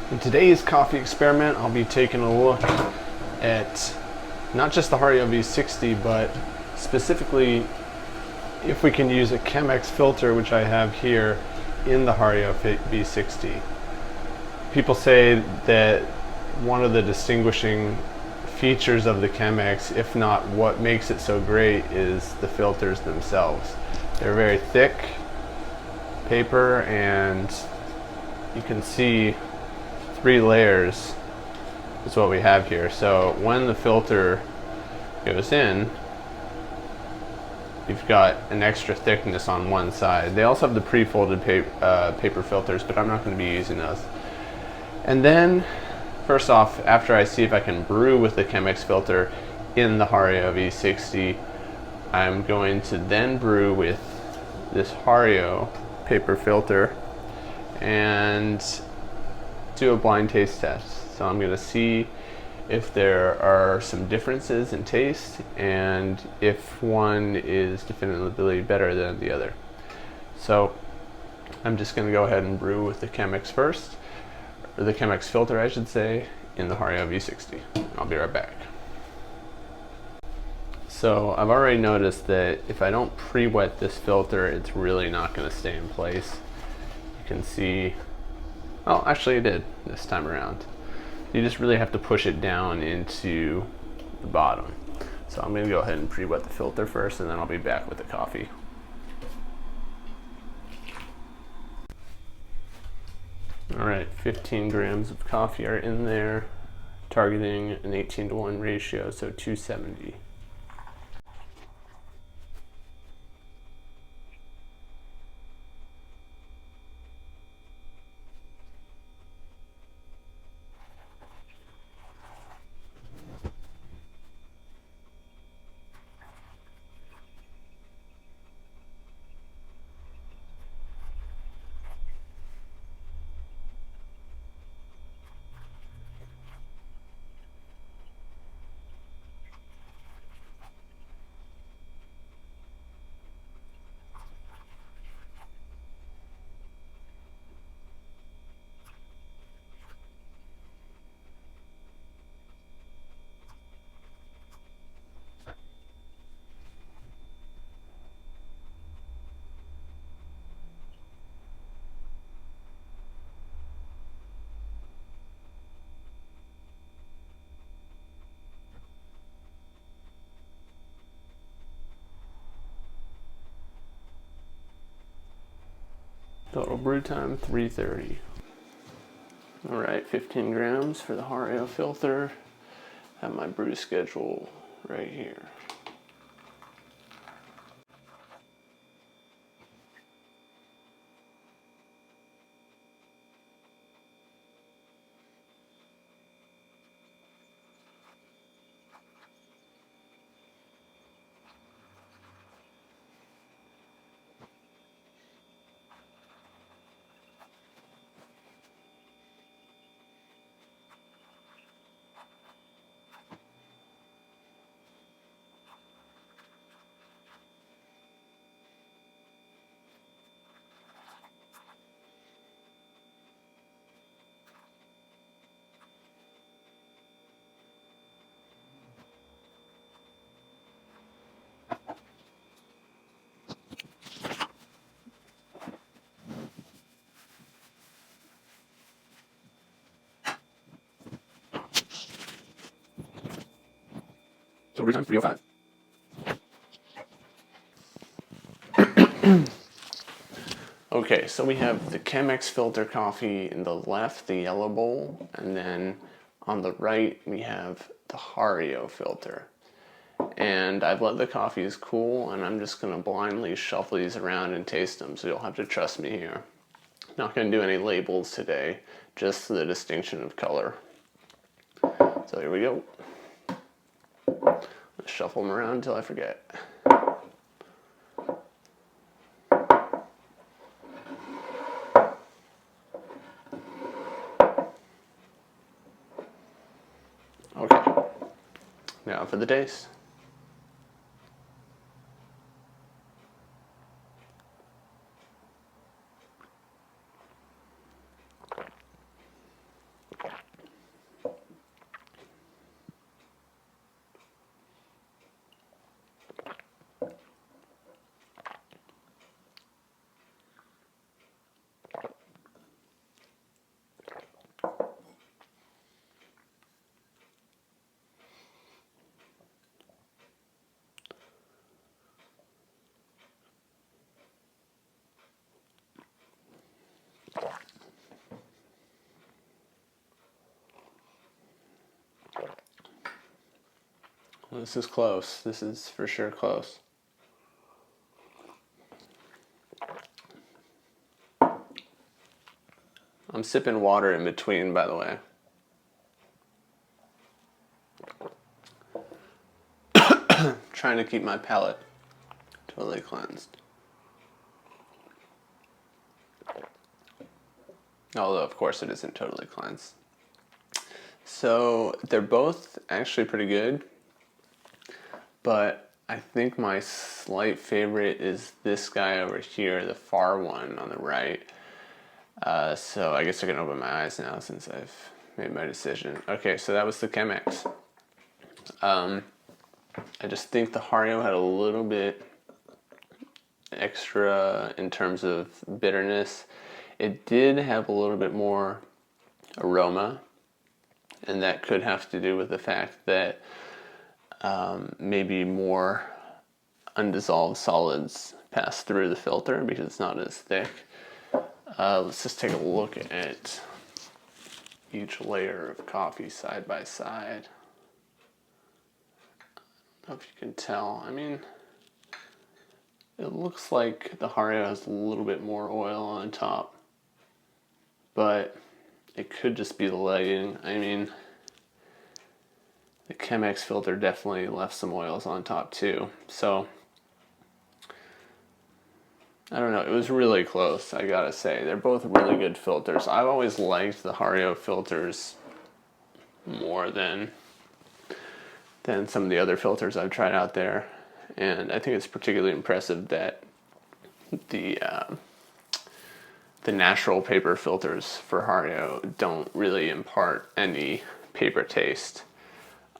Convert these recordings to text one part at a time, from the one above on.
In today's coffee experiment, I'll be taking a look at not just the Hario V60, but specifically if we can use a Chemex filter, which I have here in the Hario V60. People say that one of the distinguishing features of the Chemex, if not what makes it so great, is the filters themselves. They're very thick paper, and you can see 3 layers is what we have here. So when the filter goes in, you've got an extra thickness on one side. They also have the pre-folded paper filters, but I'm not going to be using those. And then, first off, after I see if I can brew with the Chemex filter in the Hario V60, I'm going to then brew with this Hario paper filter and do a blind taste test. So I'm going to see if there are some differences in taste and if one is definitively better than the other. So I'm just going to go ahead and brew with the Chemex first, or the Chemex filter I should say, in the Hario V60. I'll be right back. So I've already noticed that if I don't pre-wet this filter, it's really not going to stay in place. You can see, well, actually it did this time around. You just really have to push it down into the bottom. So I'm going to go ahead and pre-wet the filter first, and then I'll be back with the coffee. Alright, 15 grams of coffee are in there, targeting an 18:1 ratio, so 270. Total brew time 3:30. Alright, 15 grams for the Hario filter. Have my brew schedule right here. So brew time 3:05. Okay, so we have the Chemex filter coffee in the left, the yellow bowl, and then on the right we have the Hario filter. And I've let the coffees cool, and I'm just going to blindly shuffle these around and taste them, so you'll have to trust me here. Not going to do any labels today, just the distinction of color. So here we go. Let's shuffle them around until I forget. Okay, now for the taste. This is close. This is for sure close. I'm sipping water in between, by the way. Trying to keep my palate totally cleansed. Although, of course, it isn't totally cleansed. So, they're both actually pretty good. But I think my slight favorite is this guy over here, the far one on the right. So I guess I can open my eyes now since I've made my decision. Okay, so that was the Chemex. I just think the Hario had a little bit extra in terms of bitterness. It did have a little bit more aroma, and that could have to do with the fact that maybe more undissolved solids pass through the filter because it's not as thick. Let's just take a look at each layer of coffee side by side. I don't know if you can tell. I mean, it looks like the Hario has a little bit more oil on top, but it could just be the lighting. I mean, the Chemex filter definitely left some oils on top too. So, I don't know. It was really close, I gotta say. They're both really good filters. I've always liked the Hario filters more than some of the other filters I've tried out there. And I think it's particularly impressive that the natural paper filters for Hario don't really impart any paper taste,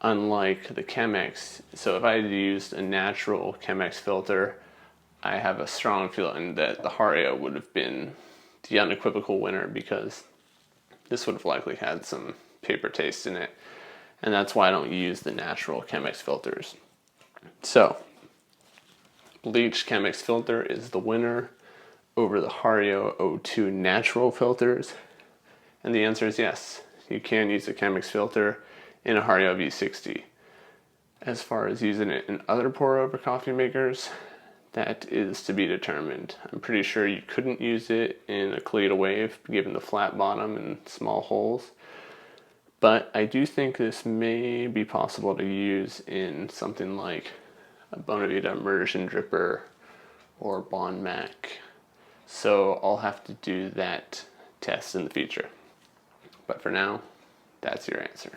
unlike the Chemex. So if I had used a natural Chemex filter, I have a strong feeling that the Hario would have been the unequivocal winner, because this would have likely had some paper taste in it. And that's why I don't use the natural Chemex filters. So, bleached Chemex filter is the winner over the Hario O2 natural filters. And the answer is yes. You can use a Chemex filter in a Hario V60. As far as using it in other pour-over coffee makers, that is to be determined. I'm pretty sure you couldn't use it in a Kalita Wave, given the flat bottom and small holes. But I do think this may be possible to use in something like a Bonavita immersion dripper or Bon Mac. So I'll have to do that test in the future. But for now, that's your answer.